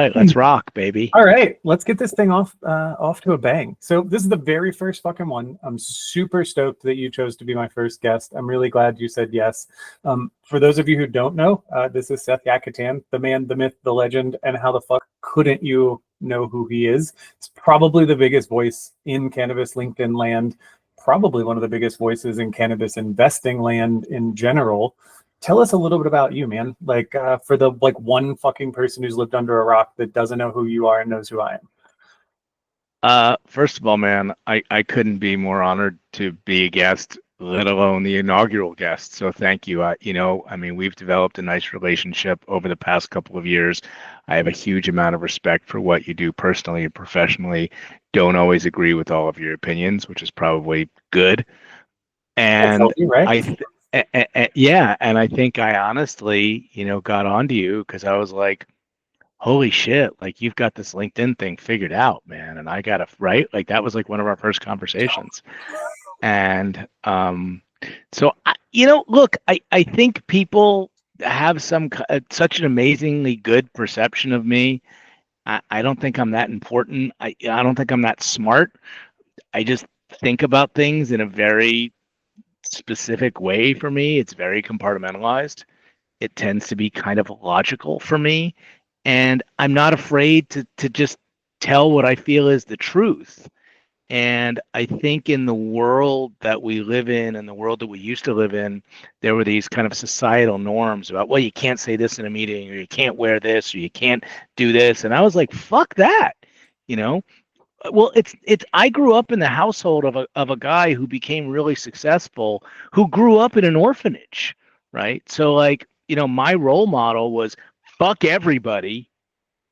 right, let's rock, baby. All right, let's get this thing off to a bang. So this is the very first fucking one. I'm super stoked that you chose to be my first guest. I'm really glad you said yes. For those of you who don't know, this is Seth Yakatan, the man, the myth, the legend, and how the fuck couldn't you know who he is? It's probably the biggest voice in cannabis LinkedIn land, probably one of the biggest voices in cannabis investing land in general. Tell us a little bit about you, man. Like for the one fucking person who's lived under a rock that doesn't know who you are and knows who I am. First of all, man, I couldn't be more honored to be a guest, let alone the inaugural guest. So thank you. We've developed a nice relationship over the past couple of years. I have a huge amount of respect for what you do personally and professionally. Don't always agree with all of your opinions, which is probably good. And healthy, right? and I think I honestly, got onto you because I was like, holy shit, like you've got this LinkedIn thing figured out, man. And I got right. Like that was like one of our first conversations. And so look, I think people have such an amazingly good perception of me. I don't think I'm that important. I don't think I'm that smart. I just think about things in a very specific way for me. It's very compartmentalized. It tends to be kind of logical for me. And I'm not afraid to just tell what I feel is the truth. And I think in the world that we live in and the world that we used to live in, there were these kind of societal norms about, well, you can't say this in a meeting, or you can't wear this, or you can't do this. And I was like, fuck that, Well, it's I grew up in the household of a guy who became really successful, who grew up in an orphanage, right? So like, my role model was fuck everybody.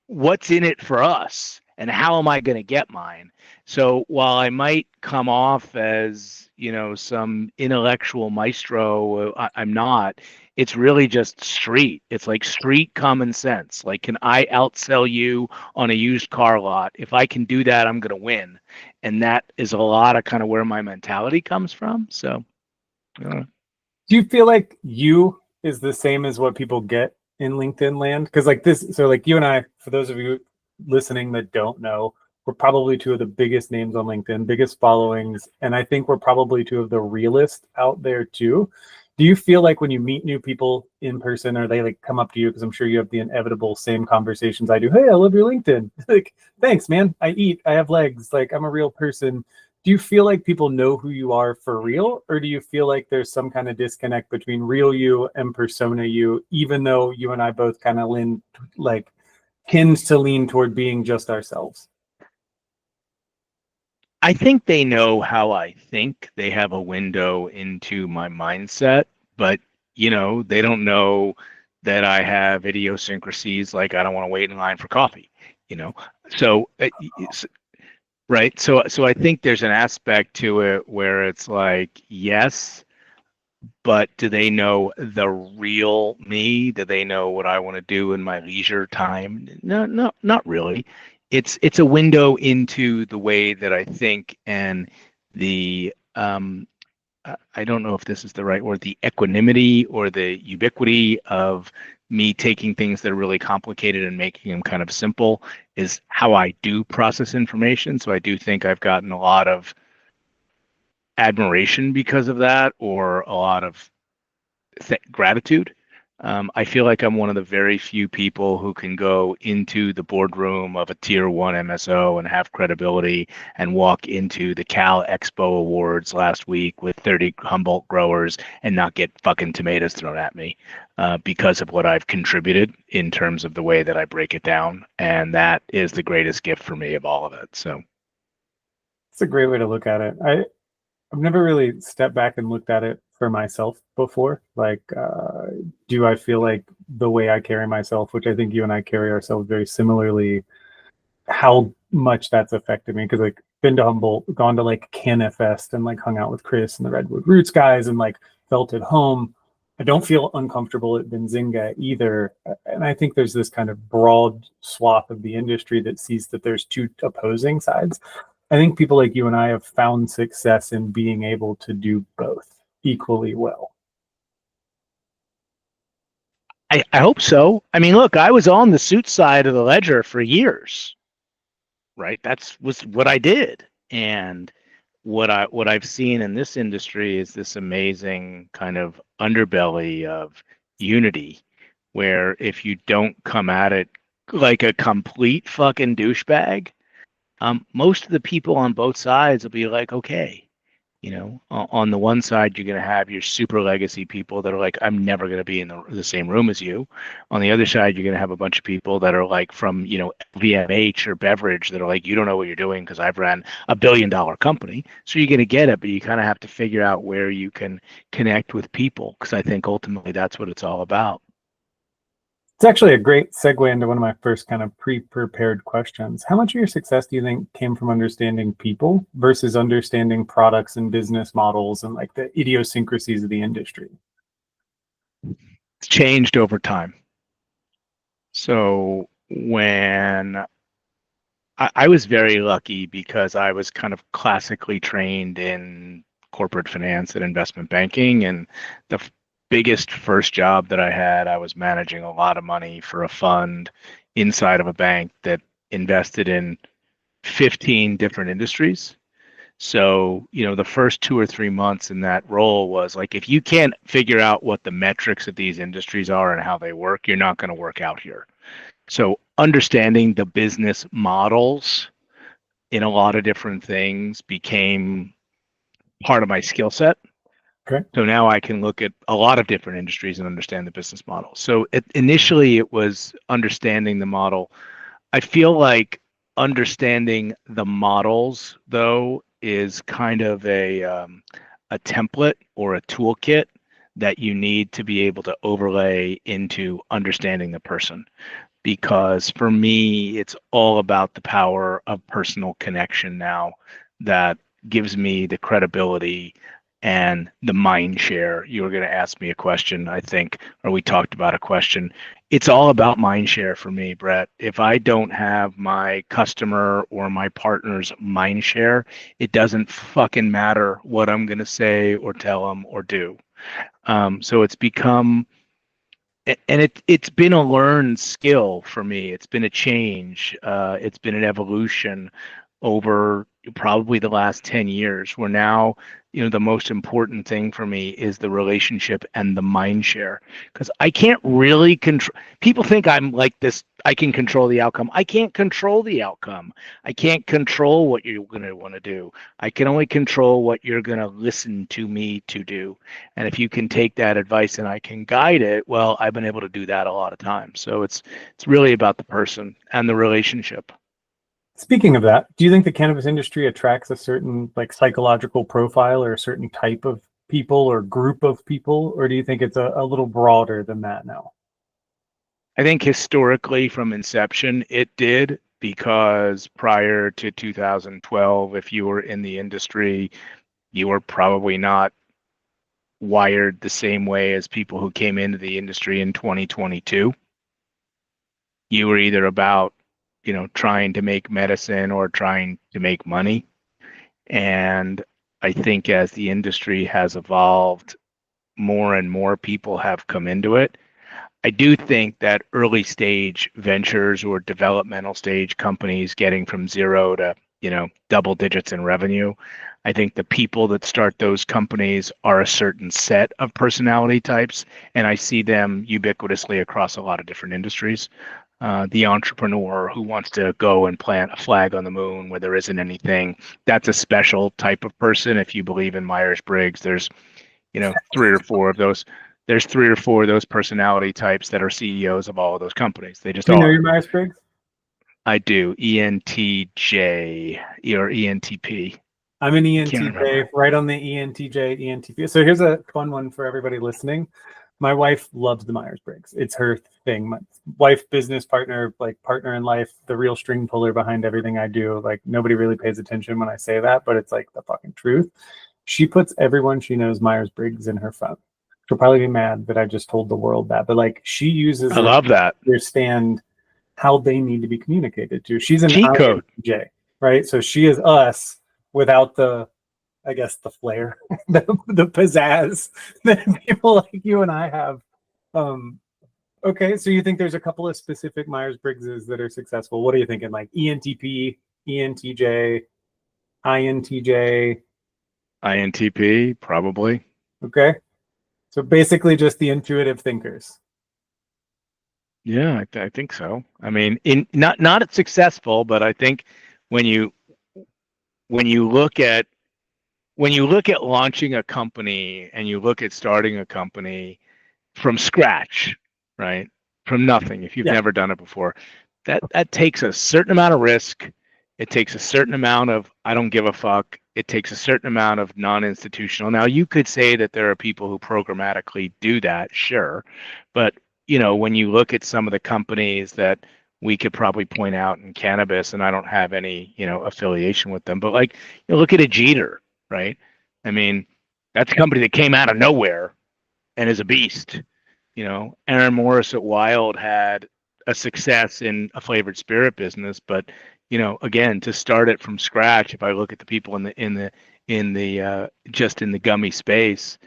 What's in it for us? And how am I going to get mine? So while I might come off as, some intellectual maestro, I'm not. It's really just street. It's like street common sense. Like, can I outsell you on a used car lot? If I can do that, I'm going to win. And that is a lot of kind of where my mentality comes from. So, do you feel like you is the same as what people get in LinkedIn land? Because like this, so like you and I, for those of you listening that don't know, we're probably two of the biggest names on LinkedIn, biggest followings, and I think we're probably two of the realest out there too. Do you feel like when you meet new people in person, or they like come up to you, because I'm sure you have the inevitable same conversations I do, hey, I love your LinkedIn. Like, thanks, man. I eat, I have legs, like I'm a real person. Do you feel like people know who you are for real, or do you feel like there's some kind of disconnect between real you and persona you, even though you and I both kind of tend to lean toward being just ourselves? I think they know how I think. They have a window into my mindset, but they don't know that I have idiosyncrasies like I don't want to wait in line for coffee, So right. So I think there's an aspect to it where it's like, yes, but do they know the real me? Do they know what I want to do in my leisure time? No, not really. It's a window into the way that I think, and the I don't know if this is the right word, the equanimity or the ubiquity of me taking things that are really complicated and making them kind of simple is how I do process information. So I do think I've gotten a lot of admiration because of that, or a lot of gratitude. I feel like I'm one of the very few people who can go into the boardroom of a tier 1 MSO and have credibility, and walk into the Cal Expo Awards last week with 30 Humboldt growers and not get fucking tomatoes thrown at me because of what I've contributed in terms of the way that I break it down. And that is the greatest gift for me of all of it. So it's a great way to look at it. I've never really stepped back and looked at it for myself before. Like, do I feel like the way I carry myself, which I think you and I carry ourselves very similarly, how much that's affected me? Because like been to Humboldt, gone to like CanFest and like hung out with Chris and the Redwood Roots guys and like felt at home. I don't feel uncomfortable at Benzinga either. And I think there's this kind of broad swath of the industry that sees that there's two opposing sides. I think people like you and I have found success in being able to do both equally well. I hope so. I mean, look, I was on the suit side of the ledger for years, right? That's was what I did. And what I've seen in this industry is this amazing kind of underbelly of unity where if you don't come at it like a complete fucking douchebag, most of the people on both sides will be like, okay, on the one side, you're going to have your super legacy people that are like, I'm never going to be in the same room as you. On the other side, you're going to have a bunch of people that are like from, VMH or beverage that are like, you don't know what you're doing because I've ran $1 billion company. So you're going to get it, but you kind of have to figure out where you can connect with people because I think ultimately that's what it's all about. It's actually a great segue into one of my first kind of pre-prepared questions. How much of your success do you think came from understanding people versus understanding products and business models and like the idiosyncrasies of the industry? It's changed over time. So when I was very lucky because I was kind of classically trained in corporate finance and investment banking. And the biggest first job that I had, I was managing a lot of money for a fund inside of a bank that invested in 15 different industries. So, the first 2 or 3 months in that role was like, if you can't figure out what the metrics of these industries are and how they work, you're not going to work out here. So, understanding the business models in a lot of different things became part of my skill set. Okay. So now I can look at a lot of different industries and understand the business model. So initially it was understanding the model. I feel like understanding the models though is kind of a template or a toolkit that you need to be able to overlay into understanding the person because for me, it's all about the power of personal connection now that gives me the credibility and the mind share. You were going to ask me a question, I think, or we talked about a question. It's all about mind share for me, Brett. If I don't have my customer or my partner's mind share, it doesn't fucking matter what I'm going to say or tell them or do. So it's become and it's been a learned skill for me. It's been a change. It's been an evolution over probably the last 10 years where now the most important thing for me is the relationship and the mind share because I can't really control. People think I'm like this. I can control the outcome. I can't control the outcome. I can't control what you're going to want to do. I can only control what you're going to listen to me to do. And if you can take that advice and I can guide it, well, I've been able to do that a lot of times. So it's really about the person and the relationship. Speaking of that, do you think the cannabis industry attracts a certain like psychological profile or a certain type of people or group of people, or do you think it's a little broader than that now? I think historically from inception, it did because prior to 2012, if you were in the industry, you were probably not wired the same way as people who came into the industry in 2022. You were either about, trying to make medicine or trying to make money. And I think as the industry has evolved, more and more people have come into it. I do think that early stage ventures or developmental stage companies getting from zero to, double digits in revenue, I think the people that start those companies are a certain set of personality types, and I see them ubiquitously across a lot of different industries. The entrepreneur who wants to go and plant a flag on the moon where there isn't anything, that's a special type of person. If you believe in Myers-Briggs, there's three or four of those. There's three or four of those personality types that are CEOs of all of those companies. They just Do you know are. your Myers-Briggs? I do. ENTJ or ENTP. I'm an Can't ENTJ, remember. right on the ENTJ, ENTP. So here's a fun one for everybody listening. My wife loves the Myers-Briggs. It's her thing. My wife, business partner, like partner in life, the real string puller behind everything I do. Like nobody really pays attention when I say that, but it's like the fucking truth. She puts everyone she knows Myers-Briggs in her phone. She'll probably be mad that I just told the world that, but like she uses I it love that. to understand how they need to be communicated to. She's an Cheat code. INTJ, right? So she is us without the, I guess, the flair, the pizzazz that people like you and I have. Um, Okay, so you think there's a couple of specific Myers-Briggses that are successful. What are you thinking? Like ENTP, ENTJ, INTJ? INTP, probably. Okay. So basically just the intuitive thinkers. Yeah, I think so. I mean, in not successful, but I think when you when you look at when you look at launching a company and you look at starting a company from scratch, right? From nothing, if you've Yeah. never done it before, that takes a certain amount of risk. It takes a certain amount of I don't give a fuck. It takes a certain amount of non-institutional. Now, you could say that there are people who programmatically do that, sure, but when you look at some of the companies that we could probably point out in cannabis, and I don't have any, affiliation with them, but like, look at a Jeter, right? I mean, that's a company that came out of nowhere and is a beast. Aaron Morris at Wild had a success in a flavored spirit business, but again, to start it from scratch, if I look at the people in the just in the gummy space,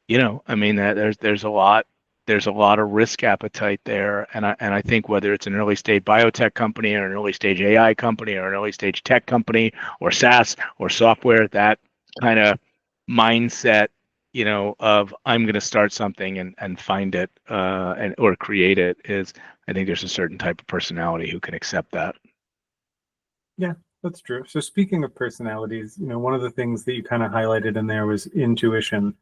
I mean that there's a lot of risk appetite there, and I think whether it's an early stage biotech company or an early stage AI company or an early stage tech company or SaaS or software, that kind of mindset, of I'm going to start something and find it and or create it is, I think there's a certain type of personality who can accept that. Yeah, that's true. So speaking of personalities, one of the things that you kind of highlighted in there was intuition.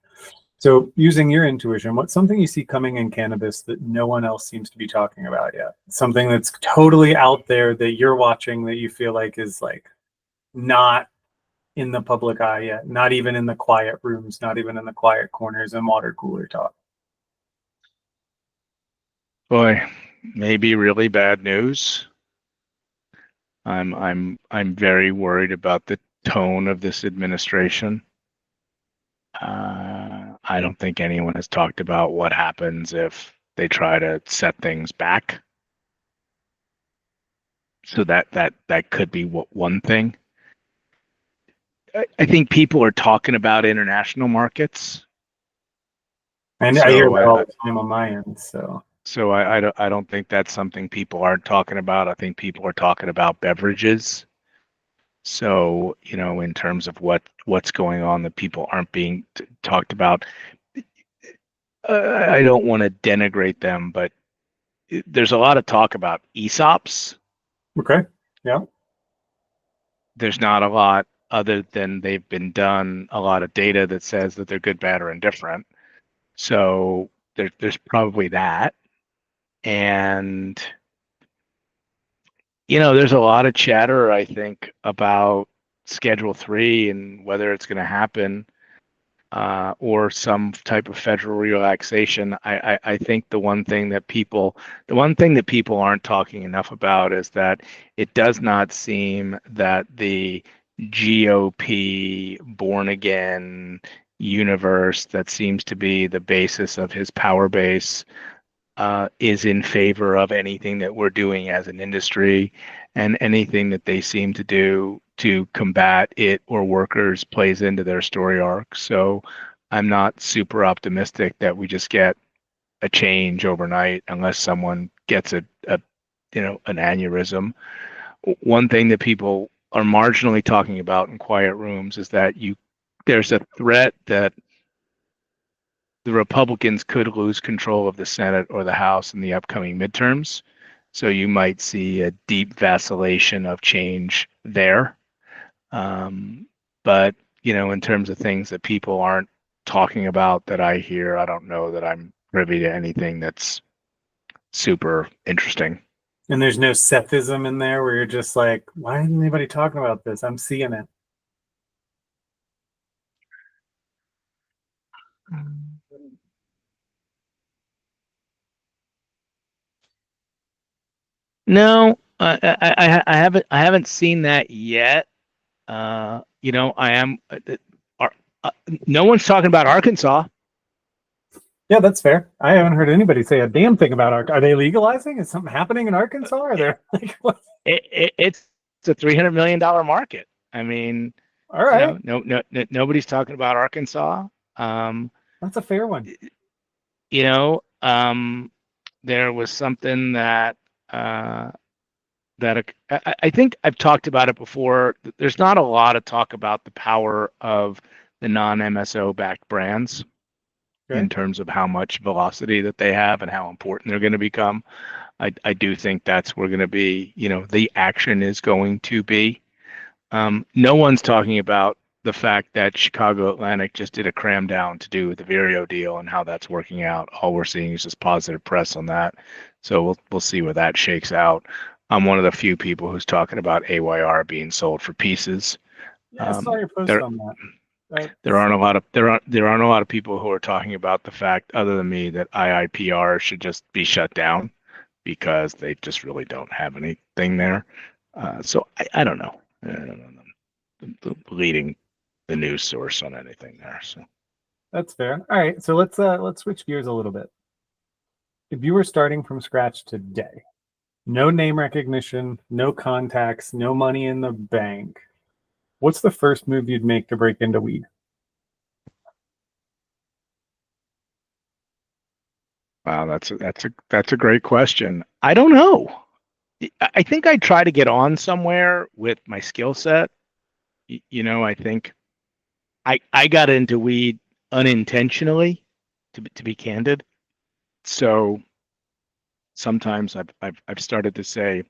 So using your intuition, what's something you see coming in cannabis that no one else seems to be talking about yet? Something that's totally out there that you're watching that you feel like is like not in the public eye yet, not even in the quiet rooms, not even in the quiet corners and water cooler talk. Boy, maybe really bad news. I'm very worried about the tone of this administration. I don't think anyone has talked about what happens if they try to set things back. So that could be one thing. I think people are talking about international markets. And I hear So that all I the time on my end. So so I don't think that's something people aren't talking about. I think people are talking about beverages. So, in terms of what's going on that people aren't being talked about, I don't want to denigrate them, but there's a lot of talk about ESOPs. okay. Yeah. There's not a lot other than they've been done, a lot of data that says that they're good, bad, or indifferent. So there's probably that. And, there's a lot of chatter, I think, about Schedule 3 and whether it's going to happen, or some type of federal relaxation. I think the one thing that people aren't talking enough about is that it does not seem that the GOP born again universe that seems to be the basis of his power base, is in favor of anything that we're doing as an industry, and anything that they seem to do to combat it or workers plays into their story arc. So I'm not super optimistic that we just get a change overnight unless someone gets an aneurysm. One thing that people are marginally talking about in quiet rooms is that there's a threat that the Republicans could lose control of the Senate or the House in the upcoming midterms. So you might see a deep vacillation of change there. Um, but, in terms of things that people aren't talking about that I hear, I don't know that I'm privy to anything that's super interesting. And there's no Sethism in there where you're just like, why isn't anybody talking about this? I'm seeing it. No, I haven't seen that yet. I am. Ar- uh, no one's talking about Arkansas. Yeah, that's fair. I haven't heard anybody say a damn thing about Are they legalizing? Is something happening in Arkansas? Are there like what? It's a $300 million market. I mean, All right, nobody's talking about Arkansas. Um, that's a fair one. you know, um, there was something I think I've talked about it before. There's not a lot of talk about the power of the non-MSO backed brands Okay. in terms of how much velocity that they have and how important they're going to become. I do think that's where going to be, the action is going to be. No one's talking about the fact that Chicago Atlantic just did a cram down to do the Vireo deal and how that's working out. All we're seeing is just positive press on that. So we'll see where that shakes out. I'm one of the few people who's talking about AYR being sold for pieces. Yeah, I saw your post There on that. there aren't a lot of there aren't a lot of people who are talking about the fact, other than me, that IIPR should just be shut down because they just really don't have anything there. So I don't know. I don't know leading the news source on anything there. So That's fair. All right, so let's switch gears a little bit. If you were starting from scratch today, no name recognition, no contacts, no money in the bank, what's the first move you'd make to break into weed? wow, that's a great question. I don't know. I think I try to get on somewhere with my skill set. I think I got into weed unintentionally, to be candid. So sometimes I've started to say,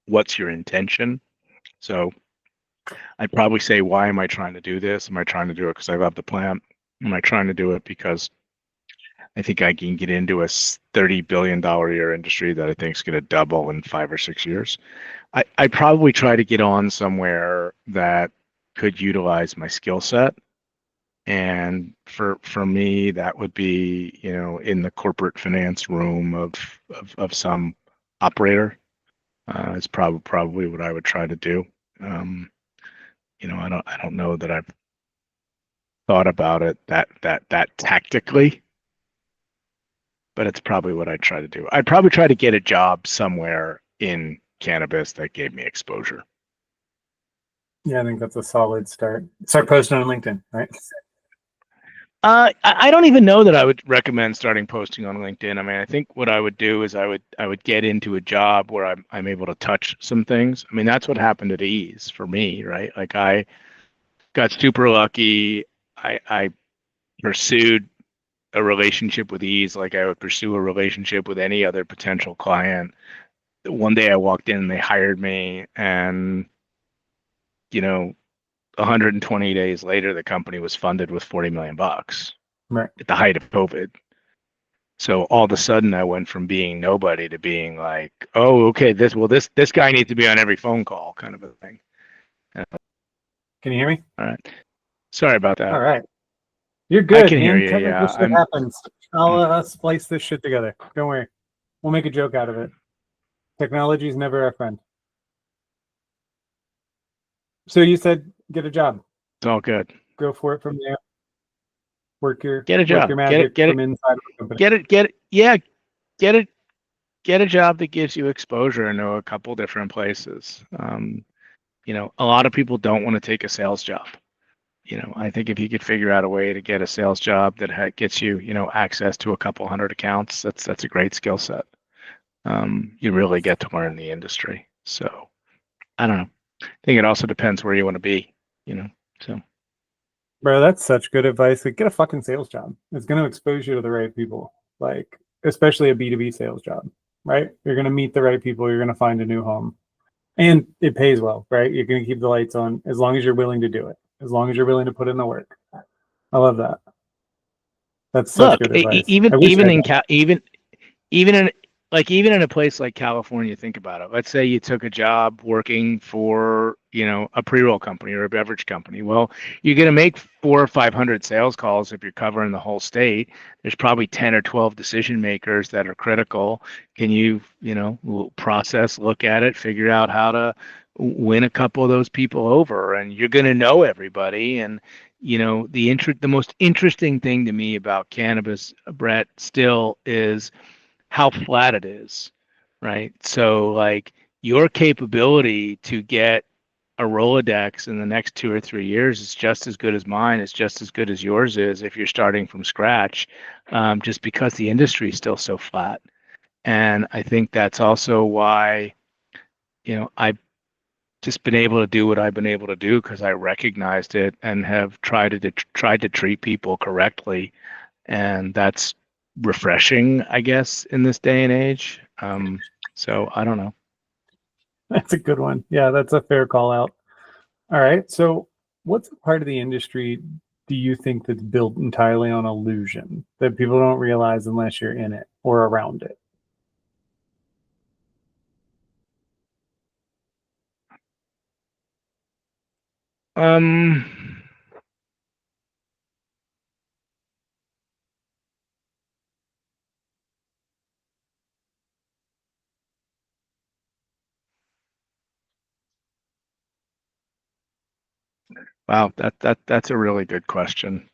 "What's your intention?" So I'd probably say, "Why am I trying to do this? Am I trying to do it because I love the plant? Am I trying to do it because I think I can get into a $30 billion a year industry that I think is going to double in 5 or 6 years?" I probably try to get on somewhere that could utilize my skill set. And for me, that would be, in the corporate finance room of some operator. Is probably what I would try to do. Um, I don't know that I've thought about it that tactically, but it's probably what I'd try to do. I'd probably try to get a job somewhere in cannabis that gave me exposure. Yeah, I think that's a solid start. Start posting on LinkedIn, right? I don't even know that I would recommend starting posting on LinkedIn. I mean, I think what I would do is I would get into a job where I'm able to touch some things. I mean, that's what happened at Ease for me, right? Like I got super lucky. I pursued a relationship with Ease like I would pursue a relationship with any other potential client. One day I walked in and they hired me, and you know, 120 days later, the company was funded with 40 million bucks Right. at the height of COVID. So all of a sudden, I went from being nobody to being like, oh, okay, this guy needs to be on every phone call, kind of a thing. Can you hear me? All right, sorry about All that. right. You're I good, can hear man. you. Technical Yeah, shit happens. I'll splice this shit together. Don't worry. We'll make a joke out of it. Technology's never our friend. So you said get a job. it's all good. Go for it from there. Work your Get a work your job. Get it. magic Get from it. inside of the company. Get it. Get it. Yeah, get it. Get a job that gives you exposure into a couple different places. A lot of people don't want to take a sales job. I think if you could figure out a way to get a sales job that gets you, access to a couple hundred accounts, that's a great skill set. You really get to learn the industry. So I don't know. I think it also depends where you want to be, so. Bro, that's such good advice. Like, get a fucking sales job. It's going to expose you to the right people. Like, especially a B2B sales job, right? You're going to meet the right people. You're going to find a new home. And it pays well, right? You're going to keep the lights on as long as you're willing to do it, as long as you're willing to put in the work. I love that. That's such Look, good advice. even I wish I even in had that. even in even in a place like California, think about it. Let's say you took a job working for, a pre-roll company or a beverage company. Well, you're going to make 400 or 500 sales calls if you're covering the whole state. There's probably 10 or 12 decision makers that are critical. Can you, process, look at it, figure out how to win a couple of those people over, and you're going to know everybody. And the most interesting thing to me about cannabis, Brett, still is how flat it is, right? So like your capability to get a Rolodex in the next 2 or 3 years is just as good as mine. It's just as good as yours is if you're starting from scratch, just because the industry is still so flat. And I think that's also why, I've just been able to do what I've been able to do because I recognized it and have tried to treat people correctly. And that's refreshing, I guess, in this day and age. So I don't know. That's a good one. Yeah, that's a fair call out. All right. So, what's a part of the industry do you think that's built entirely on illusion that people don't realize unless you're in it or around it? Um, wow, that's a really good question.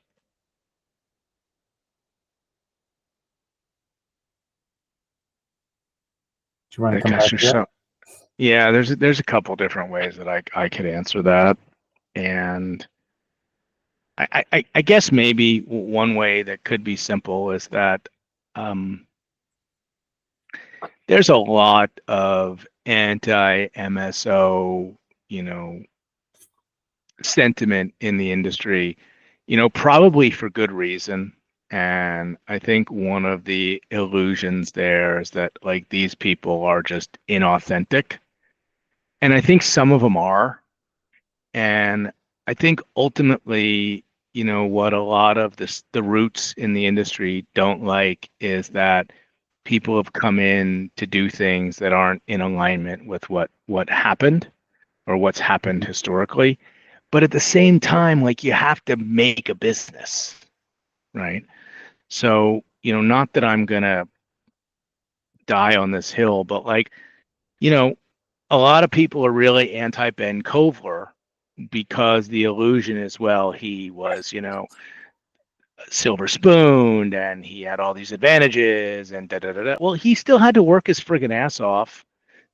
Do you want to come Gosh, back there's to so yeah, there's a couple different ways that I could answer that, and I guess maybe one way that could be simple is that um, there's a lot of anti-MSO, you know, sentiment in the industry, probably for good reason. And I think one of the illusions there is that like these people are just inauthentic. And I think some of them are. And I think ultimately, what a lot of the roots in the industry don't like is that people have come in to do things that aren't in alignment with what happened or what's happened it? historically. But at the same time, like you have to make a business, right? So, not that I'm gonna die on this hill, but like, you know, a lot of people are really anti Ben Kovler because the illusion is, well, he was, silver spooned and he had all these advantages and da da da da. Well, he still had to work his friggin' ass off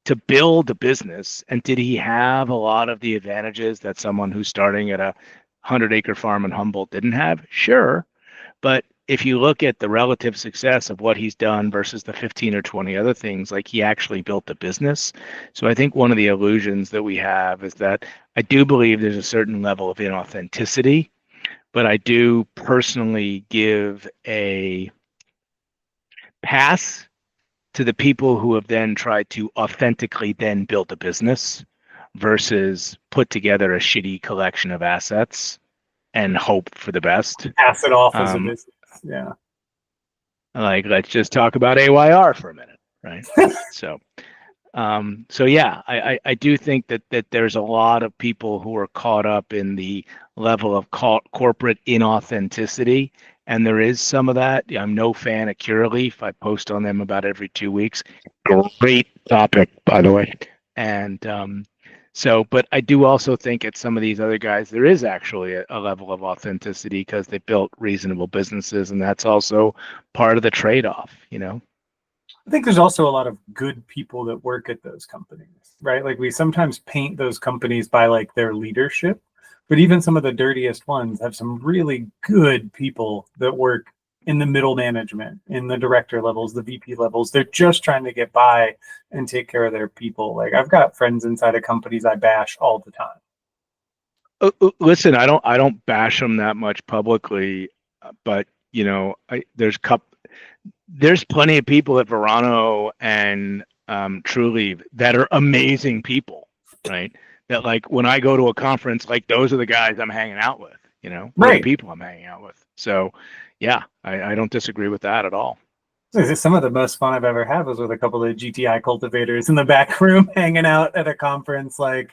to build a business. And did he have a lot of the advantages that someone who's starting at a 100-acre farm in Humboldt didn't have? Sure. But if you look at the relative success of what he's done versus the 15 or 20 other things, like he actually built a business. So I think one of the illusions that we have is that I do believe there's a certain level of inauthenticity, but I do personally give a pass to the people who have then tried to authentically then build a business versus put together a shitty collection of assets and hope for the best. Pass it off as a Um, business. Yeah. like, let's just talk about AYR for a minute, right? So, so yeah, I do think that there's a lot of people who are caught up in the level of corporate inauthenticity, and there is some of that. I'm no fan of Curaleaf. I post on them about every 2 weeks. Great topic, by the way. And so, but I do also think at some of these other guys, there is actually a level of authenticity because they built reasonable businesses, and that's also part of the trade-off. I think there's also a lot of good people that work at those companies, right? Like we sometimes paint those companies by like their leadership, but even some of the dirtiest ones have some really good people that work in the middle management, in the director levels, the VP levels. They're just trying to get by and take care of their people. Like I've got friends inside of companies I bash all the time. Listen, I don't bash them that much publicly, but there's plenty of people at Verano and Trulieve that are amazing people, right? That like when I go to a conference, like those are the guys I'm hanging out with, or the Right. people I'm hanging out with. So yeah, I don't disagree with that at all. Some of the most fun I've ever had was with a couple of GTI cultivators in the back room hanging out at a conference. Like,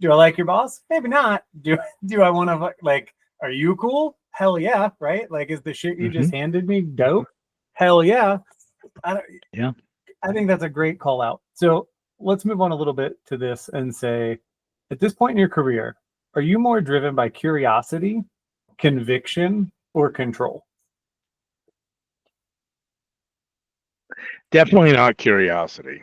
do I like your boss? Maybe not. Do I want to like? Are you cool? Hell yeah, right? Like, is the shit you Hmm. just handed me dope? Hell yeah. I, Yeah. I think that's a great call out. So let's move on a little bit to this and say, at this point in your career, are you more driven by curiosity, conviction, or control? Definitely not curiosity.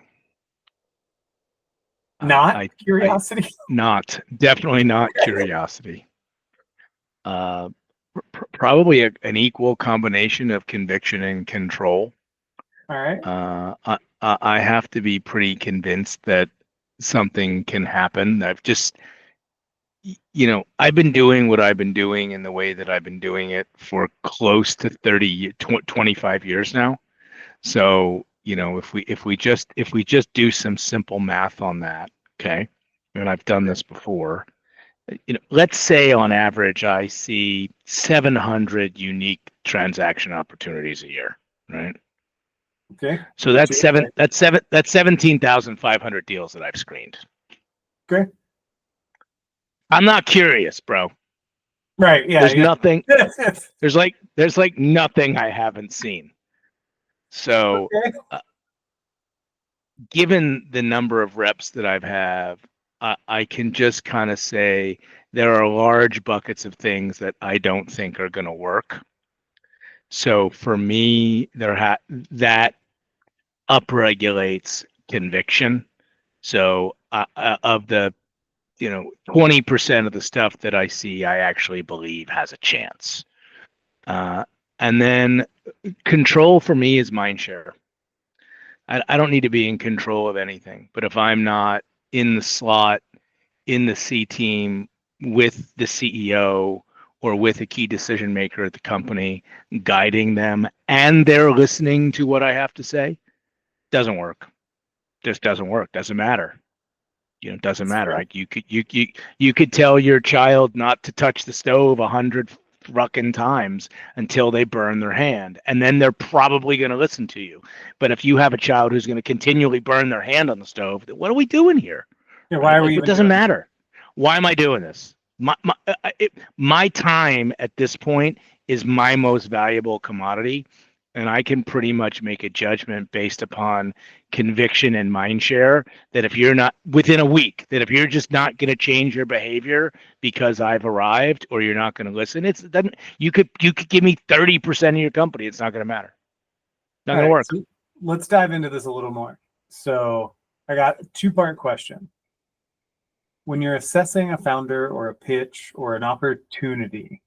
Not I curiosity. not definitely not curiosity. Probably an equal combination of conviction and control. All right. I have to be pretty convinced that something can happen. I've been doing what I've been doing in the way that I've been doing it for close to 25 years now. So, if we just do some simple math on that, okay? And I've done this before. Let's say on average I see 700 unique transaction opportunities a year, right? Okay. So Which that's is seven. like, That's 17,500 deals that I've screened. okay. I'm not curious, bro. Right. Yeah. There's Yeah. nothing. There's like nothing I haven't seen. So, Okay. uh, given the number of reps that I've had, I can just kind of say there are large buckets of things that I don't think are going to work. So for me, that upregulates conviction. So of the 20% of the stuff that I see, I actually believe has a chance. Uh, and then control for me is mind share. I don't need to be in control of anything, but if I'm not in the slot, in the C team with the CEO or with a key decision maker at the company, guiding them, and they're listening to what I have to say, doesn't work. Just doesn't work. Doesn't matter. It doesn't That's matter. fair. Like you could tell your child not to touch the stove 100 fucking times until they burn their hand, and then they're probably going to listen to you. But if you have a child who's going to continually burn their hand on the stove, what are we doing here? Yeah. Why Right? are we Like, it even doesn't doing matter. Why am I doing this? My time at this point is my most valuable commodity, and I can pretty much make a judgment based upon conviction and mind share that if you're not within a week, that if you're just not going to change your behavior because I've arrived or you're not going to listen, it doesn't. You could give me 30% of your company, it's not going to matter. Not All going to right. work. So let's dive into this a little more. So I got a two-part question. When you're assessing a founder or a pitch or an opportunity,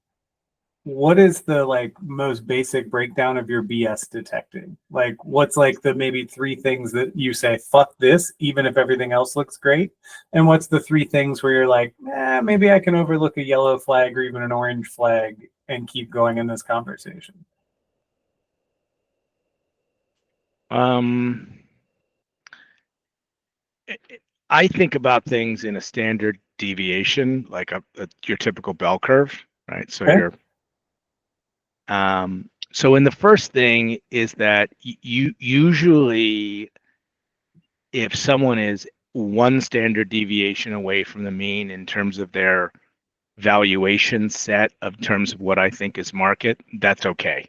what is the like most basic breakdown of your BS detecting? Like what's like the maybe three things that you say, fuck this, even if everything else looks great? And what's the three things where you're like, maybe I can overlook a yellow flag or even an orange flag and keep going in this conversation? Um, I think about things in a standard deviation, like your typical bell curve, right? So Okay. in the first thing is that you usually, if someone is one standard deviation away from the mean in terms of their valuation set of terms of what I think is market, that's okay.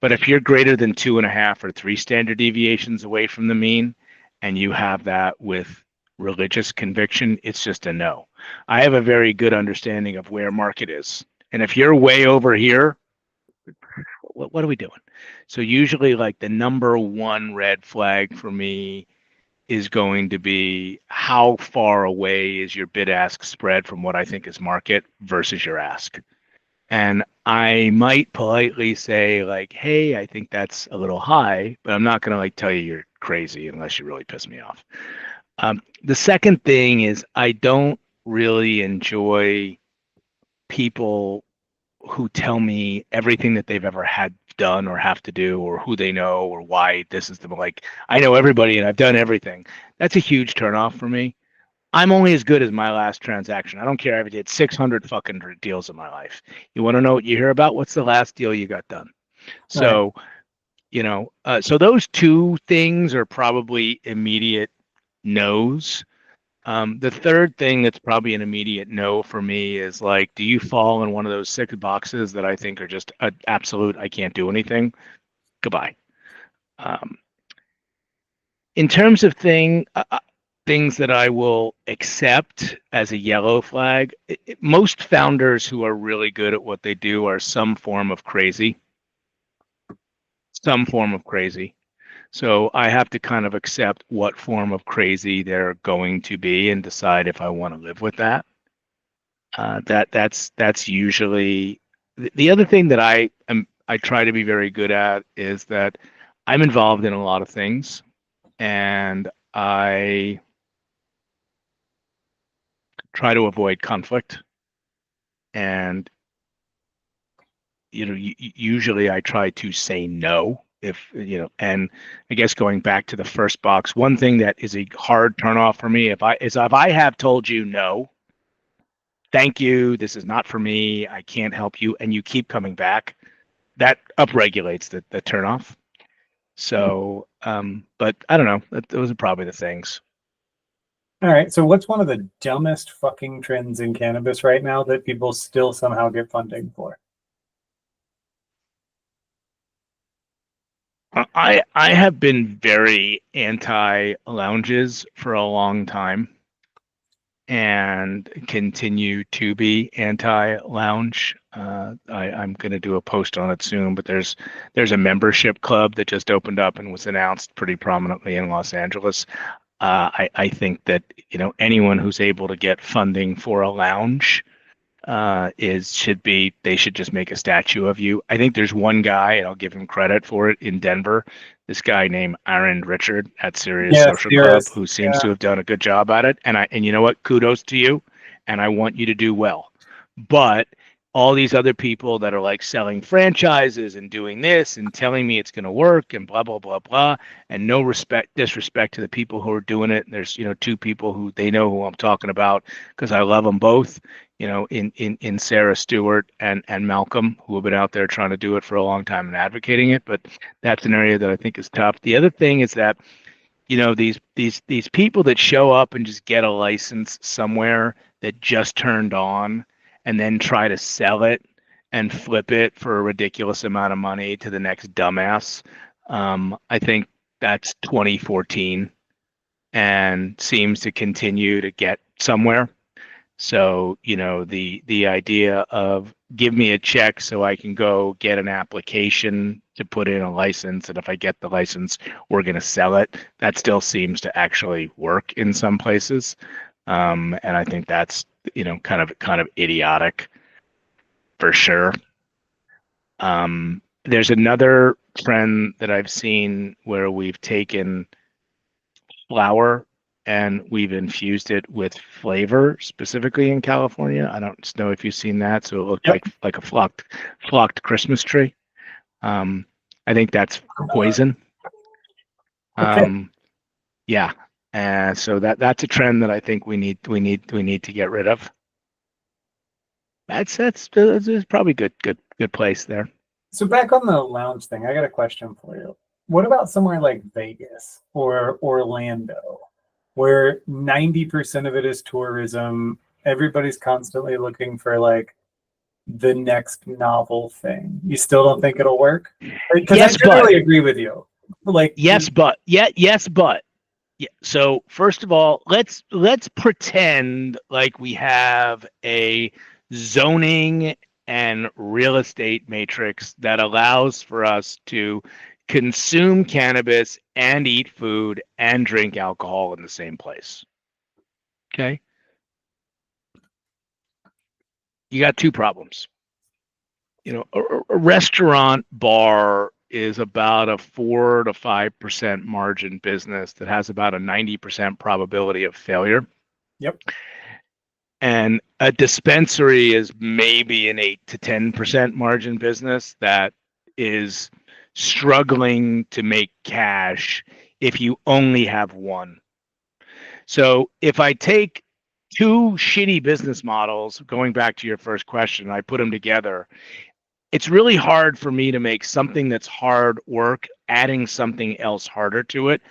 But if you're greater than 2.5 or 3 standard deviations away from the mean, and you have that with religious conviction, it's just a no. I have a very good understanding of where market is. And if you're way over here, what are we doing? So usually like the number one red flag for me is going to be how far away is your bid ask spread from what I think is market versus your ask. And I might politely say like, "Hey, I think that's a little high," but I'm not going to like tell you you're crazy unless you really piss me off. The second thing is I don't really enjoy people who tell me everything that they've ever had done or have to do or who they know or why this is the like I know everybody and I've done everything. That's a huge turnoff for me. I'm only as good as my last transaction. I don't care if I did 600 fucking deals in my life. You want to know what you hear about? What's the last deal you got done? Right. So, so those two things are probably immediate no's. The third thing that's probably an immediate no for me is like, do you fall in one of those 6 boxes that I think are just absolute, I can't do anything? Goodbye. Um, in terms of things that I will accept as a yellow flag, most founders who are really good at what they do are some form of crazy, some form of crazy. So I have to kind of accept what form of crazy they're going to be and decide if I want to live with that. That's usually the other thing that I try to be very good at is that I'm involved in a lot of things, and I try to avoid conflict. And usually I try to say no if and I guess going back to the first box, one thing that is a hard turnoff for me if I have told you no, thank you, this is not for me, I can't help you, and you keep coming back, that upregulates the turnoff. So, but I don't know. Those are probably the things. All right. So what's one of the dumbest fucking trends in cannabis right now that people still somehow get funding for? I have been very anti lounges for a long time and continue to be anti lounge. I'm going to do a post on it soon, but there's a membership club that just opened up and was announced pretty prominently in Los Angeles. I think that anyone who's able to get funding for a lounge they should just make a statue of you. I think there's one guy, and I'll give him credit for it, in Denver, this guy named Aaron Richard at Sirius Yes, Social Club, dearest. who seems Yeah. to have done a good job at it. And you know what? Kudos to you, and I want you to do well. But all these other people that are like selling franchises and doing this and telling me it's going to work and blah blah blah blah, and no disrespect to the people who are doing it. There's two people who they know who I'm talking about because I love them both. In Sarah Stewart and Malcolm, who have been out there trying to do it for a long time and advocating it. But that's an area that I think is tough. The other thing is that these people that show up and just get a license somewhere that just turned on and then try to sell it and flip it for a ridiculous amount of money to the next dumbass. I think that's 2014 and seems to continue to get somewhere. So, the idea of give me a check so I can go get an application to put in a license, and if I get the license, we're going to sell it. That still seems to actually work in some places. And I think that's, kind of idiotic for sure. There's another trend that I've seen where we've taken flour and we've infused it with flavor, specifically in California. I don't know if you've seen that. So it looked Yep. like a flocked Christmas tree. I think that's poison. Okay. Yeah. And so that's a trend that I think we need to get rid of. That's probably good place there. So back on the lounge thing, I got a question for you. What about somewhere like Vegas or Orlando, where 90% of it is tourism? Everybody's constantly looking for like the next novel thing. You still don't think it'll work? Because I Yes, but generally agree with you. Like, yes, but yeah. So first of all, let's pretend like we have a zoning and real estate matrix that allows for us to consume cannabis and eat food and drink alcohol in the same place. Okay? You got two problems. A restaurant bar is about a 4 to 5% margin business that has about a 90% probability of failure. yep. And a dispensary is maybe an 8 to 10% margin business that is struggling to make cash if you only have one. So if I take two shitty business models, going back to your first question, I put them together, it's really hard for me to make something that's hard work, adding something else harder to it.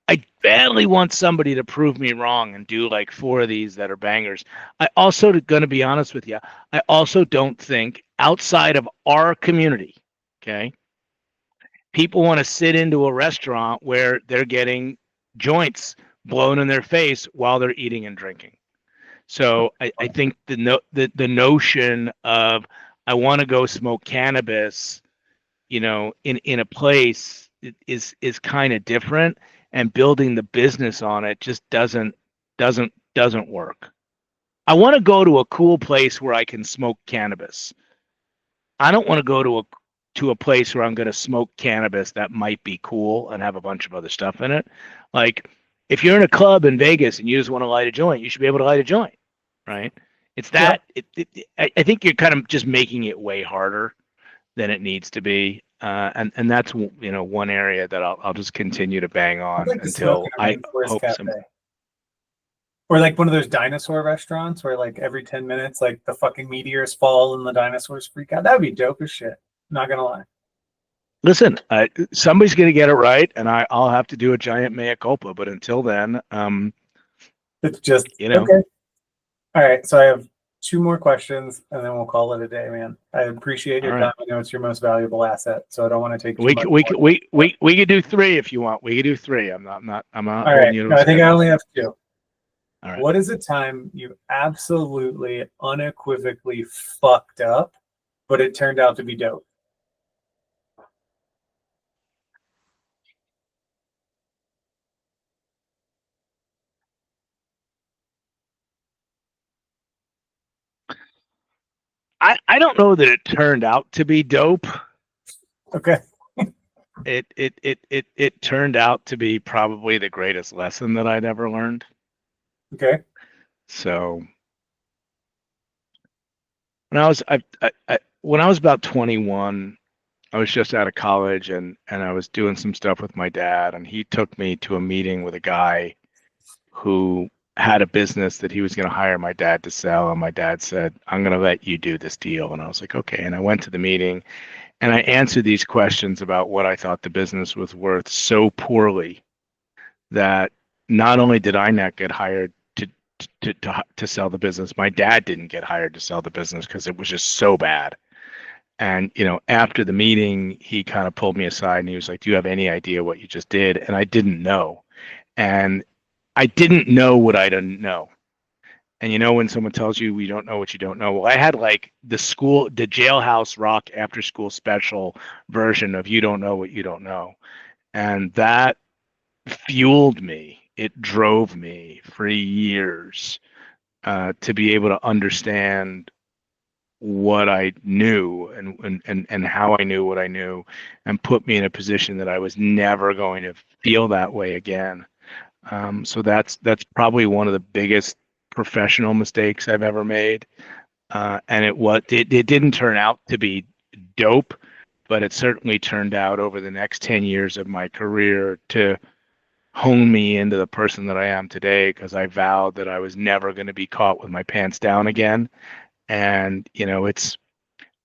I badly want somebody to prove me wrong and do like four of these that are bangers. I also, going to be honest with you, I also don't think outside of our community, okay, people want to sit into a restaurant where they're getting joints blown in their face while they're eating and drinking. So I think the notion of I want to go smoke cannabis, in a place is kind of different, and building the business on it just doesn't work. I want to go to a cool place where I can smoke cannabis. I don't want to go to to a place where I'm going to smoke cannabis that might be cool and have a bunch of other stuff in it. Like if you're in a club in Vegas and you just want to light a joint, you should be able to light a joint, right? It's Yep. that I think you're kind of just making it way harder than it needs to be. And that's one area that I'll just continue to bang I'd on like to smoke until in a I rainforest hope some. cafe. Or like one of those dinosaur restaurants where like every 10 minutes, like the fucking meteors fall and the dinosaurs freak out. That'd be dope as shit. Not gonna lie. Listen, somebody's going to get it right, and I'll have to do a giant mea culpa. But until then, It's just you know, okay. All right. So I have two more questions and then we'll call it a day, man. I appreciate all your right. time. I know it's your most valuable asset, so I don't want to take too We much could we more. could we could do three if you want. We could do three. I'm not All holding right. you to No, a I think I schedule. only have two. All right. What is a time you absolutely unequivocally fucked up, but it turned out to be dope? I don't know that it turned out to be dope. Okay. It turned out to be probably the greatest lesson that I'd ever learned. Okay. So when I was about 21, I was just out of college and I was doing some stuff with my dad, and he took me to a meeting with a guy who had a business that he was going to hire my dad to sell, and my dad said, "I'm going to let you do this deal." And I was like, "Okay." And I went to the meeting and I answered these questions about what I thought the business was worth so poorly that not only did I not get hired to sell the business, my dad didn't get hired to sell the business because it was just so bad. And after the meeting, he kind of pulled me aside and he was like, "Do you have any idea what you just did?" And I didn't know. And I didn't know what I didn't know. And when someone tells you you don't know what you don't know, well, I had like the Jailhouse Rock after school special version of You Don't Know What You Don't Know. And that fueled me. It drove me for years to be able to understand what I knew and how I knew what I knew, and put me in a position that I was never going to feel that way again. So that's probably one of the biggest professional mistakes I've ever made. And it didn't turn out to be dope, but it certainly turned out over the next 10 years of my career to hone me into the person that I am today, because I vowed that I was never going to be caught with my pants down again. And it's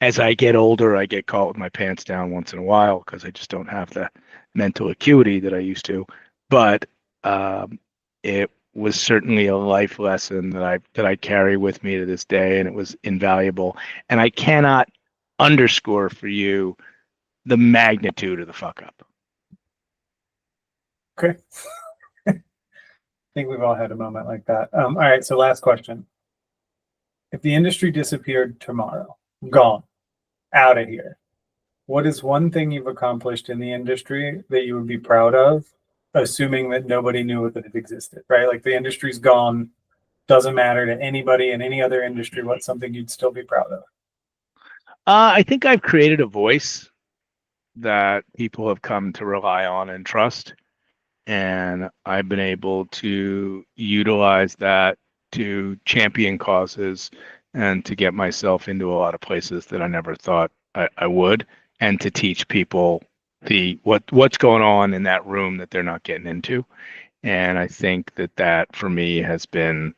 as I get older, I get caught with my pants down once in a while because I just don't have the mental acuity that I used to. But it was certainly a life lesson that I carry with me to this day, and it was invaluable. And I cannot underscore for you the magnitude of the fuck up. Okay. I think we've all had a moment like that. All right. So last question. If the industry disappeared tomorrow, gone, out of here, what is one thing you've accomplished in the industry that you would be proud of, assuming that nobody knew that it existed, right? Like the industry's gone, doesn't matter to anybody in any other industry. What's something you'd still be proud of? I think I've created a voice that people have come to rely on and trust. And I've been able to utilize that to champion causes and to get myself into a lot of places that I never thought I would, and to teach people what's going on in that room that they're not getting into. And I think that for me has been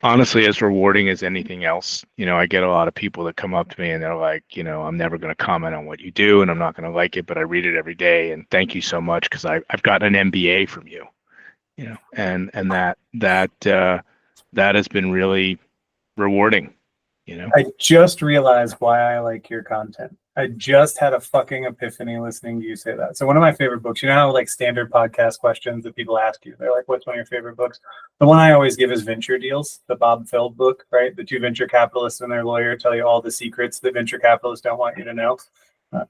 honestly as rewarding as anything else. I get a lot of people that come up to me and they're like, "I'm never going to comment on what you do and I'm not going to like it, but I read it every day and thank you so much because I've gotten an MBA from you." And that has been really rewarding. I just realized why I like your content. I just had a fucking epiphany listening to you say that. So one of my favorite books, how like standard podcast questions that people ask you, they're like, "What's one of your favorite books?" The one I always give is Venture Deals, the Bob Feld book, right? The two venture capitalists and their lawyer tell you all the secrets that venture capitalists don't want you to know.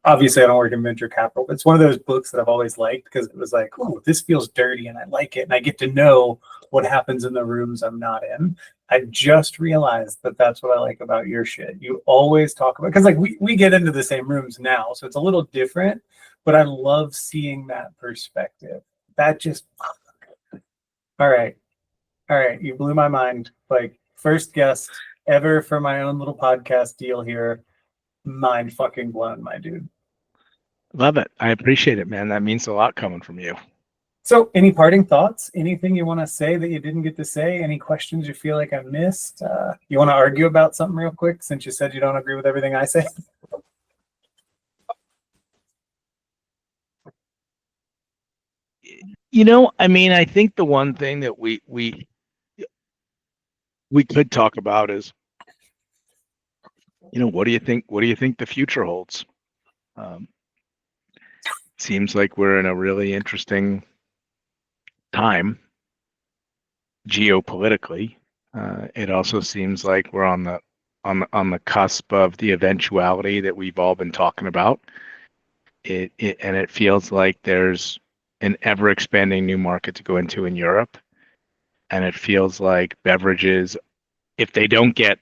Obviously, I don't work in venture capital, but it's one of those books that I've always liked because it was like, "Oh, this feels dirty and I like it. And I get to know what happens in the rooms I'm not in." I just realized that that's what I like about your shit. You always talk about, because like we get into the same rooms now, so it's a little different, but I love seeing that perspective. That just, all right. All right. You blew my mind. Like, first guest ever for my own little podcast deal here. Mind fucking blown, my dude. Love it. I appreciate it, man. That means a lot coming from you. So, any parting thoughts? Anything you want to say that you didn't get to say? Any questions you feel like I missed? You want to argue about something real quick since you said you don't agree with everything I say? I mean, I think the one thing that we could talk about is, what do you think? What do you think the future holds? Seems like we're in a really interesting time geopolitically. It also seems like we're on the cusp of the eventuality that we've all been talking about. It feels like there's an ever expanding new market to go into in Europe, and it feels like beverages, if they don't get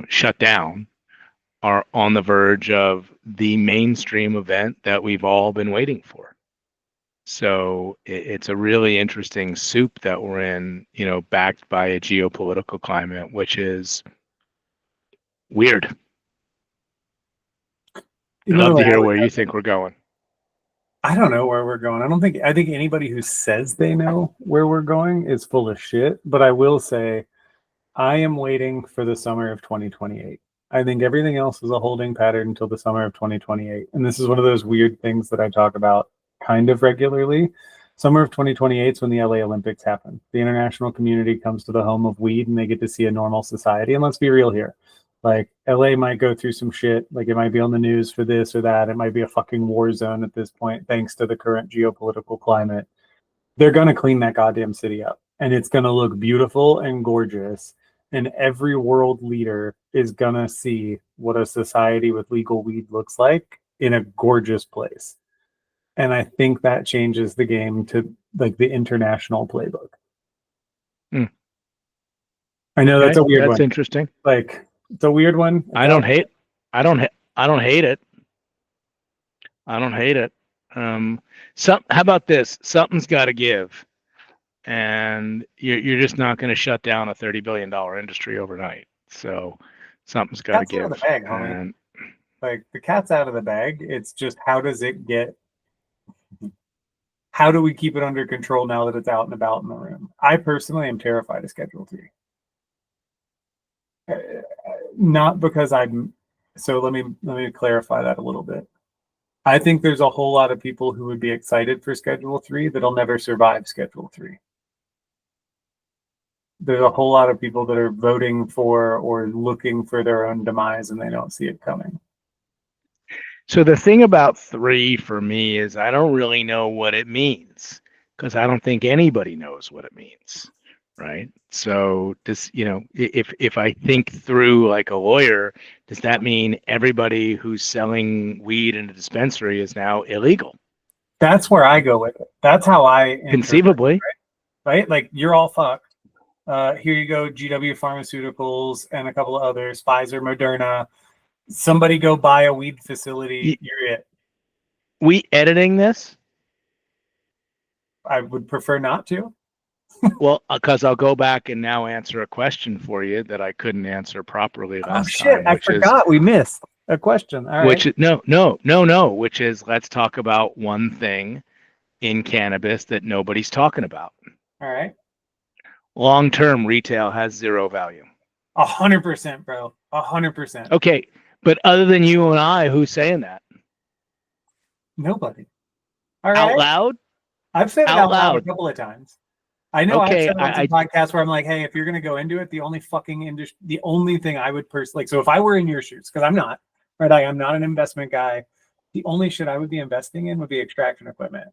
shut down, are on the verge of the mainstream event that we've all been waiting for. So it's a really interesting soup that we're in, backed by a geopolitical climate, which is weird. I'd love to hear where you think we're going. I don't know where we're going. I think anybody who says they know where we're going is full of shit. But I will say, I am waiting for the summer of 2028. I think everything else is a holding pattern until the summer of 2028. And this is one of those weird things that I talk about kind of regularly. Summer of 2028 is when the LA Olympics happen. The international community comes to the home of weed and they get to see a normal society. And let's be real here. Like, LA might go through some shit. Like, it might be on the news for this or that. It might be a fucking war zone at this point, thanks to the current geopolitical climate. They're going to clean that goddamn city up. And it's going to look beautiful and gorgeous. And every world leader is going to see what a society with legal weed looks like in a gorgeous place. And I think that changes the game to like the international playbook. I know that's a weird one. That's interesting. Like, it's a weird one. I don't hate it. I don't hate it. How about this? Something's got to give, and you're just not going to shut down a $30 billion industry overnight. So something's got to give. Out of the bag, homie. Like, the cat's out of the bag. It's just, how do we keep it under control now that it's out and about in the room? I personally am terrified of Schedule 3. Not because so let me clarify that a little bit. I think there's a whole lot of people who would be excited for Schedule 3 that'll never survive Schedule 3. There's a whole lot of people that are voting for or looking for their own demise and they don't see it coming. So the thing about 3 for me is I don't really know what it means, because I don't think anybody knows what it means. Right. So this, if I think through like a lawyer, does that mean everybody who's selling weed in a dispensary is now illegal? That's where I go with it. That's how I conceivably, right? Like, you're all fucked. Here you go, GW Pharmaceuticals and a couple of others, Pfizer, Moderna. Somebody go buy a weed facility. You're it. We editing this? I would prefer not to. Well, because I'll go back and now answer a question for you that I couldn't answer properly last time. I forgot we missed a question. All which right. No. Which is, let's talk about one thing in cannabis that nobody's talking about. All right. Long-term retail has zero value. 100%, bro. 100%. Okay, but other than you and I, who's saying that? Nobody. All right. Out loud? I've said it out loud a couple of times. I know. Okay, I've said it on some podcasts where I'm like, hey, if you're going to go into it, the only thing I would personally, like, so if I were in your shoes, because I'm not, right? I am not an investment guy. The only shit I would be investing in would be extraction equipment,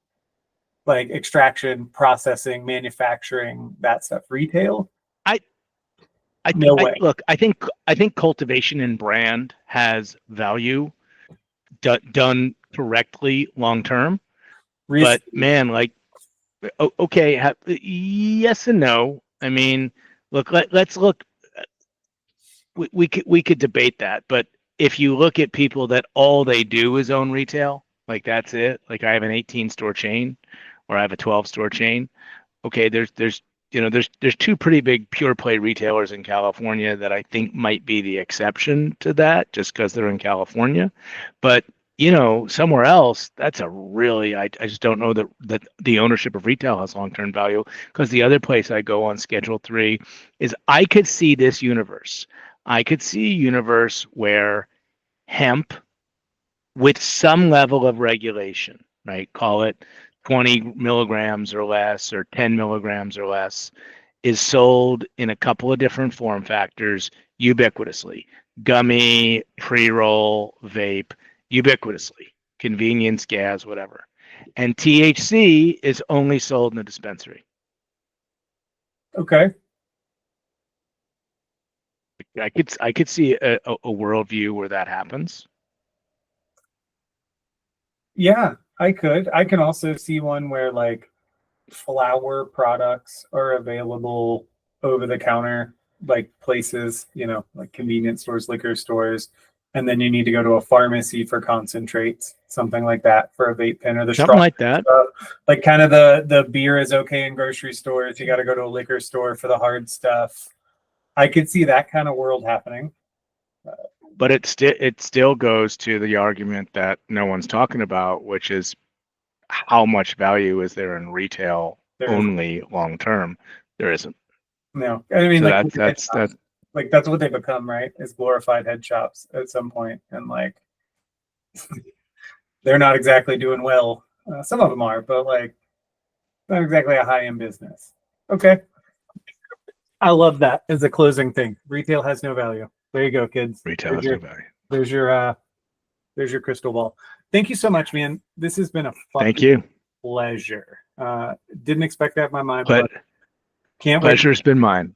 like extraction, processing, manufacturing, that stuff. Retail. No way. Look, I think cultivation and brand has value done correctly long term. But man, like, okay, yes and no. I mean, Look, let's look. We could debate that, but if you look at people that all they do is own retail, like that's it. Like I have an 18 store chain, or I have a 12 store chain. Okay, there's two pretty big pure play retailers in California that I think might be the exception to that, just because they're in California. But somewhere else, that's a really I just don't know that the ownership of retail has long term value. Because the other place I go on Schedule 3 is I could see this universe. I could see a universe where hemp with some level of regulation, right? Call it 20 milligrams or less, or 10 milligrams or less, is sold in a couple of different form factors ubiquitously: gummy, pre roll, vape, ubiquitously, convenience, gas, whatever. And THC is only sold in the dispensary. Okay. I could see a worldview where that happens. Yeah, I could. I can also see one where like flower products are available over the counter, like places, like convenience stores, liquor stores, and then you need to go to a pharmacy for concentrates, something like that for a vape pen, or the Something straw like that. stuff. Like kind of the beer is okay in grocery stores. You got to go to a liquor store for the hard stuff. I could see that kind of world happening. But it still goes to the argument that no one's talking about, which is how much value is there in retail There is only long term? There isn't. no. I mean, So like that's like that's what they become, right? Is glorified head shops at some point, and like they're not exactly doing well. Some of them are, but like not exactly a high end business. Okay, I love that as a closing thing. Retail has no value. There you go, kids. retail has no value. There's your there's your crystal ball. Thank you so much, man. This has been a Thank fucking you. pleasure. Didn't expect to have my mind, But but can't wait. pleasure's been mine.